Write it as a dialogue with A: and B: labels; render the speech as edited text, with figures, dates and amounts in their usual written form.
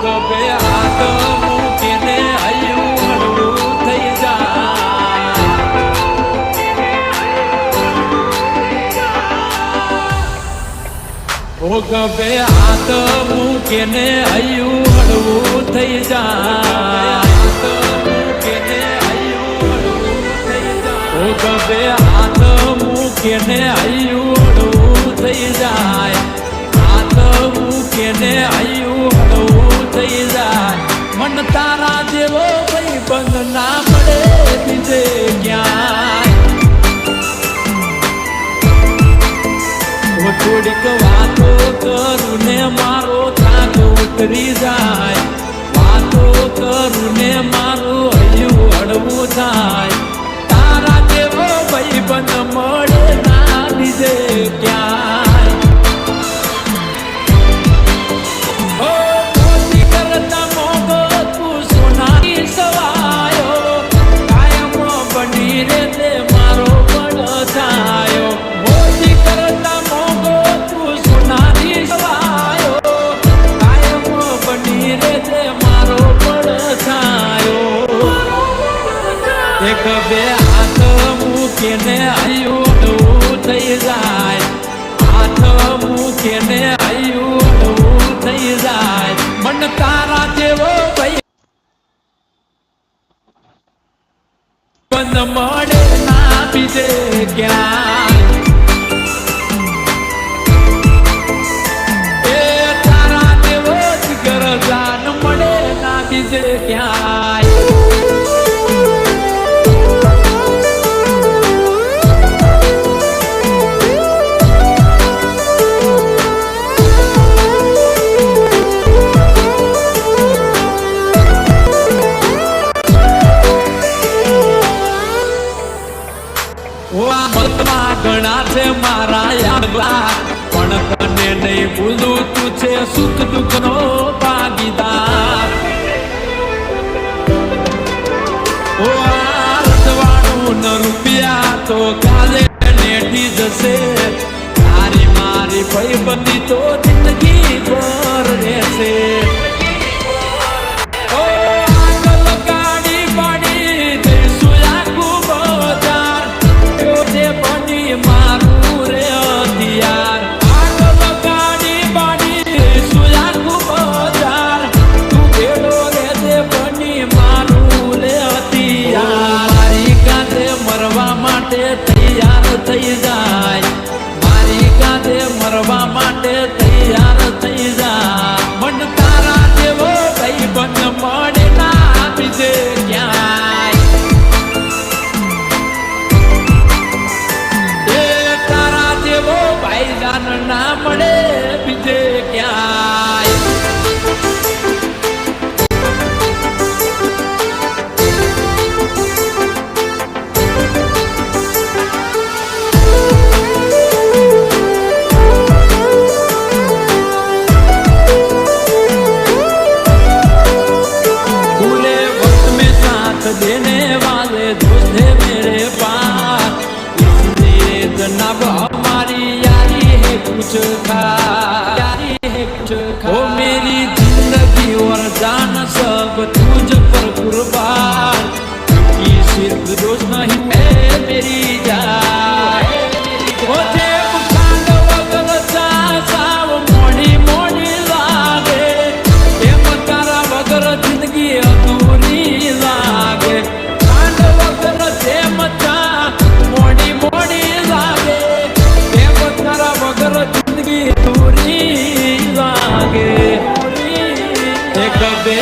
A: ગભે હાથ મૂકીને હૈયું હળવું થઈ જાય. ઓ ગભે હાથ મૂકીને હૈયું હળવું થઈ જાય. ઓ ગભે હાથ મૂકીને હૈયું હળવું થઈ જાય. હાથ મૂકીને હૈયું હળવું થઈ જાય. મન તારા જેવો ભાઈ બંધ ના મળે બીજે ક્યાંય. થોડીક વાતો કરું ને મારો થાક ઉતરી જાય. વાતો કરું ને મારું હૈયું હળવું થાય. તારા જેવો ભાઈ બંધ મળે ના બીજે ક્યાંય. કરતા મોગો તું સોનાની સવાયો. કાયમ બની રે તે મારો પડછાયો. મોતી કરતા મોગો તું સોનાની સવાયો. કાયમ બની રે તે મારો પડછાયો. એક બે હાથ મૂકીને હૈયું હળવું થઈ જાય. હાથ મૂકીને હૈયું હળવું થઈ જાય. મન તારા જેવો ભાઈ બંધ મળે ના બીજે ક્યાંય. એ તારા જેવો જીગર જાન મળે ના બીજે ક્યાંય. ઘણા છે મારા યાદગાર પણ તને નહીં ભૂલું. તું છે સુખ દુઃખ નો ભાગીદાર. ઓ રજવાડું ન રૂપિયા તો કાલે નેટી જશે. તારી મારી ભાઈબંધી તો જિંદગી ભર રહેશે. મારું રે હથિયાર આગળ ગાડી બાડી સુયા બજાર. તું ભેડો રે દે બની મારું રે હથિયાર. મારી કાંધે મરવા માટે તૈયાર થઈ જાય. મારી કાંધે મરવા માટે તૈયાર થઈ જાય. મન તારા જેવો ભાઈ બંધ મળે ના બીજે ક્યાંય. ભાઈજાન ના મળે બીજે ક્યાંય. पूरे वक्त में साथ देने वाले दोस्त है मेरे पास. इसलिए जनाब हमारी कुछ ओ मेरी जिंदगी और जान सब तुझ पर कुर्बान. की सिर्फ दोस्त नहीं है मेरी जान. मुझे खांड वगल साव मोड़ी मोड़ी लागे. एम तारा वगर जिंदगी अधूरी लागे. खांड वगल जेम चा मोड़ी मोड़ी लागे. एम तारा वगर जिंदगी दूरी लागे. एक बे